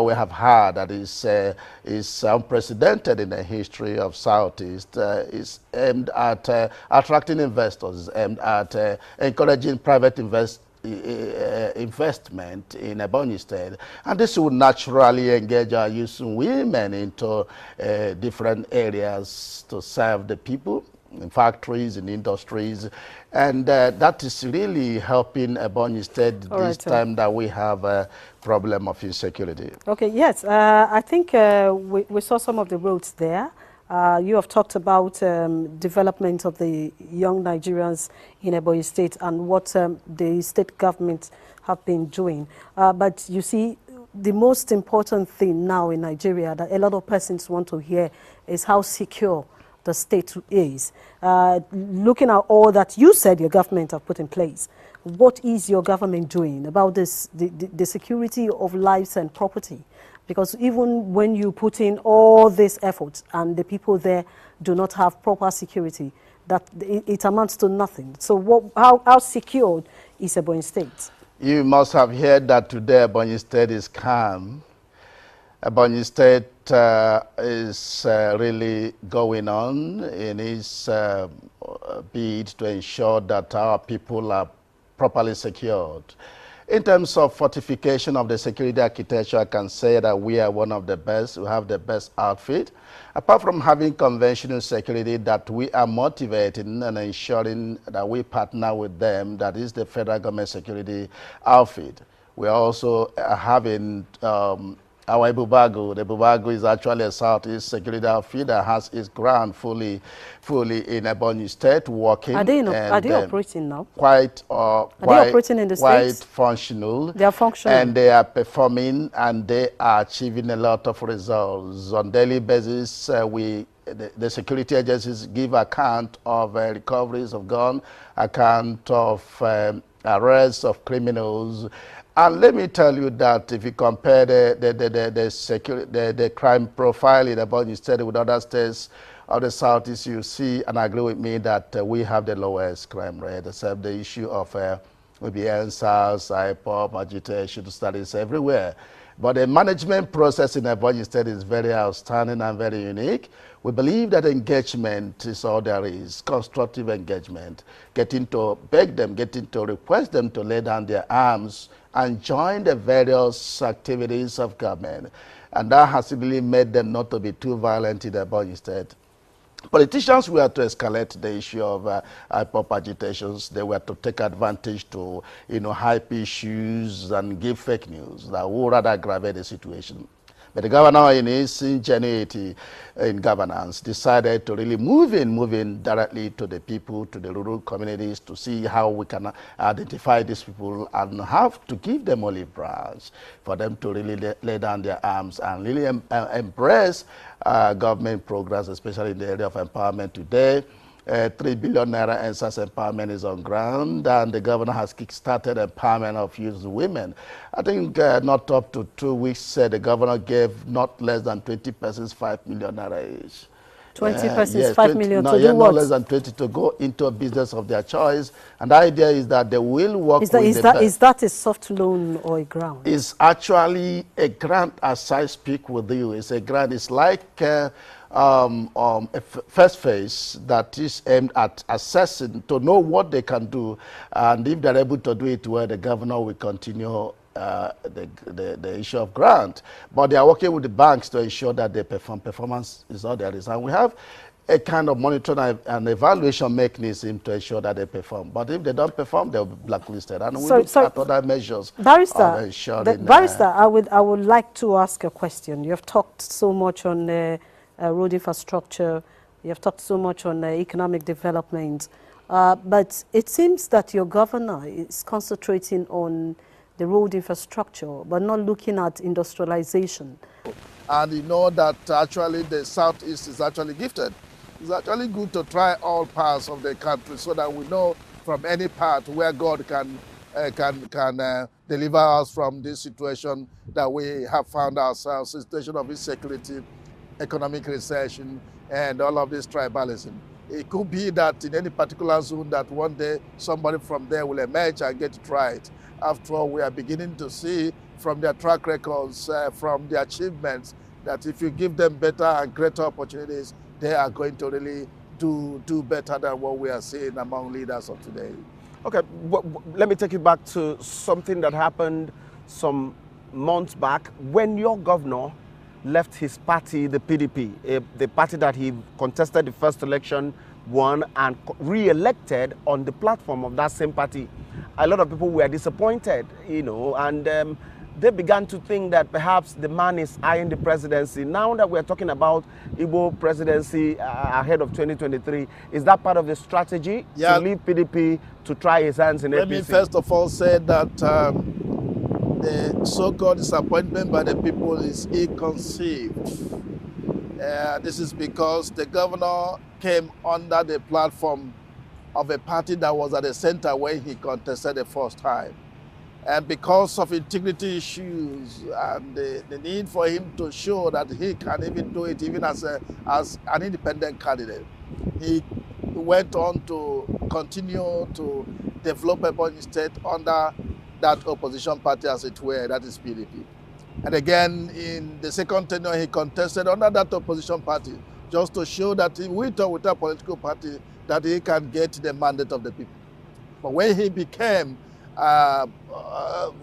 we have had that is unprecedented in the history of Southeast is aimed at attracting investors, is aimed at encouraging private investment in Ebonyi State, and this would naturally engage our youth and women into different areas to serve the people, in factories, in industries, and that is really helping Ebonyi State this time that we have a problem of insecurity. Okay, yes, I think we saw some of the roads there. You have talked about development of the young Nigerians in Ebonyi State and what the state government have been doing. But you see, the most important thing now in Nigeria that a lot of persons want to hear is how secure the state is. Looking at all that you said your government have put in place, what is your government doing about this, the security of lives and property? Because even when you put in all these efforts and the people there do not have proper security, that it amounts to nothing. So how secured is Ebonyi State? You must have heard that today Ebonyi State is calm. Ebonyi State is really going on in its bid to ensure that our people are properly secured. In terms of fortification of the security architecture, I can say that we are one of the best. We have the best outfit. Apart from having conventional security that we are motivating and ensuring that we partner with them, that is the federal government security outfit. We are also having our Bubagu. The Bubagu is actually a Southeast security outfit that has its ground fully in Ebonyi State working. Are they operating now? Are they operating in the quite States? Functional. They are functional. And they are performing and they are achieving a lot of results. On daily basis, the security agencies give account of recoveries of guns, account of arrests of criminals. And let me tell you that if you compare the crime profile in Ebonyi State with other states of the Southeast, you see and agree with me that we have the lowest crime rate, except the issue of maybe NSAS, IPOP, agitation studies everywhere. But the management process in Ebonyi State is very outstanding and very unique. We believe that engagement is all there is, constructive engagement, getting to beg them, getting to request them to lay down their arms and join the various activities of government. And that has really made them not to be too violent in Ebonyi State. Politicians were to escalate the issue of IPOP agitations. They were to take advantage to, hype issues and give fake news that would rather aggravate the situation. But the governor, in his ingenuity in governance, decided to really move in directly to the people, to the rural communities, to see how we can identify these people and have to give them olive branch for them to really lay down their arms and really embrace government progress, especially in the area of empowerment today. 3 billion naira NSAS empowerment is on ground, and the governor has kick-started empowerment of youth women. I think not up to 2 weeks, the governor gave not less than 20 persons 5 million naira each. 20 persons, yes, 5 million to do what? Not less than 20 to go into a business of their choice. And the idea is that they will work is that a soft loan or a grant? It's actually a grant as I speak with you. It's a grant. It's like a first phase that is aimed at assessing to know what they can do. And if they're able to do it well, the governor will continue the issue of grant, but they are working with the banks to ensure that they perform. Performance is all there is, and we have a kind of monitoring and evaluation mechanism to ensure that they perform. But if they don't perform, they'll be blacklisted, and we look at other measures. Barrister, I would like to ask a question. You have talked so much on road infrastructure. You have talked so much on economic development, but it seems that your governor is concentrating on the road infrastructure, but not looking at industrialization. And you know that actually the Southeast is actually gifted. It's actually good to try all parts of the country so that we know from any part where God can deliver us from this situation that we have found ourselves, a situation of insecurity, economic recession, and all of this tribalism. It could be that in any particular zone that one day somebody from there will emerge and get it right. After all, we are beginning to see from their track records, from their achievements, that if you give them better and greater opportunities, they are going to really do better than what we are seeing among leaders of today. Okay, let me take you back to something that happened some months back when your governor left his party, the PDP, the party that he contested the first election, won, and re-elected on the platform of that same party. A lot of people were disappointed, you know, and they began to think that perhaps the man is eyeing the presidency. Now that we're talking about Igbo presidency ahead of 2023, is that part of the strategy to leave PDP to try his hands in APC? Let me first of all say that the so-called disappointment by the people is ill-conceived. This is because the governor came under the platform of a party that was at the center when he contested the first time. And because of integrity issues and the need for him to show that he can even do it even as an independent candidate, he went on to continue to develop Ebonyi State under that opposition party, as it were, that is PDP. And again, in the second tenure, he contested under that opposition party, just to show that with or without political party, that he can get the mandate of the people. But when he became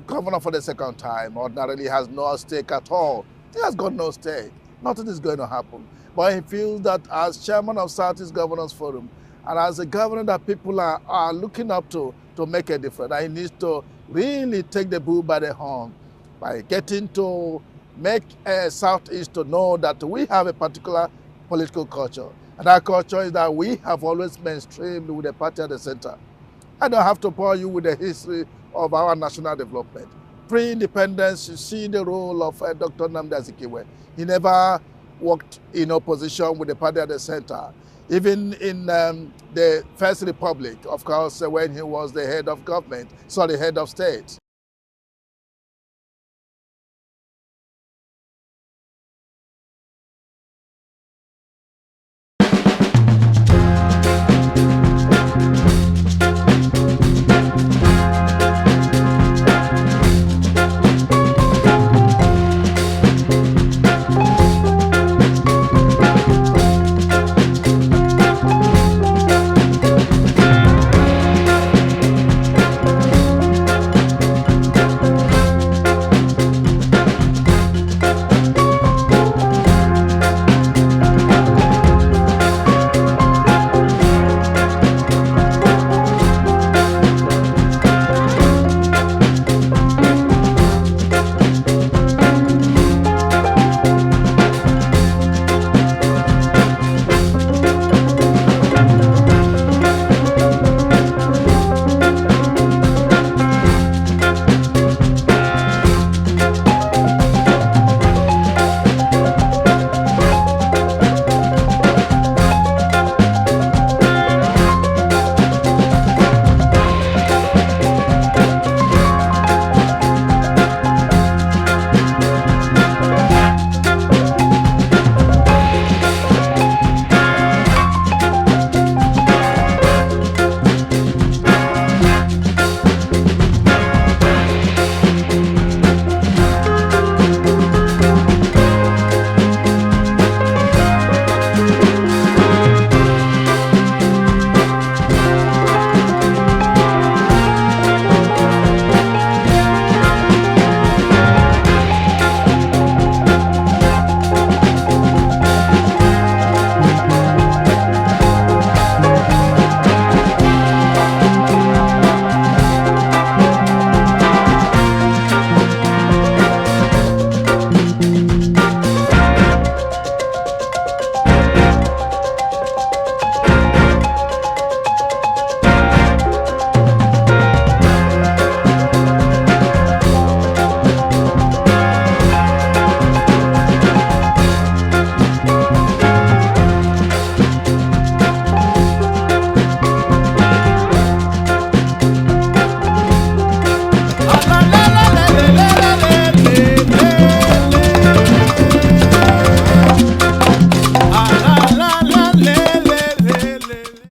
governor for the second time, ordinarily has no stake at all. He has got no stake. Nothing is going to happen. But he feels that as chairman of Southeast Governors Forum, and as a governor that people are looking up to make a difference, he needs to really take the bull by the horn by getting to make Southeast to know that we have a particular political culture. And that culture is that we have always mainstreamed with the party at the center. I don't have to bore you with the history of our national development. Pre-independence, you see the role of Dr. Nnamdi Azikiwe. He never worked in opposition with the party at the center. Even in the First Republic, of course, when he was the head of government, head of state.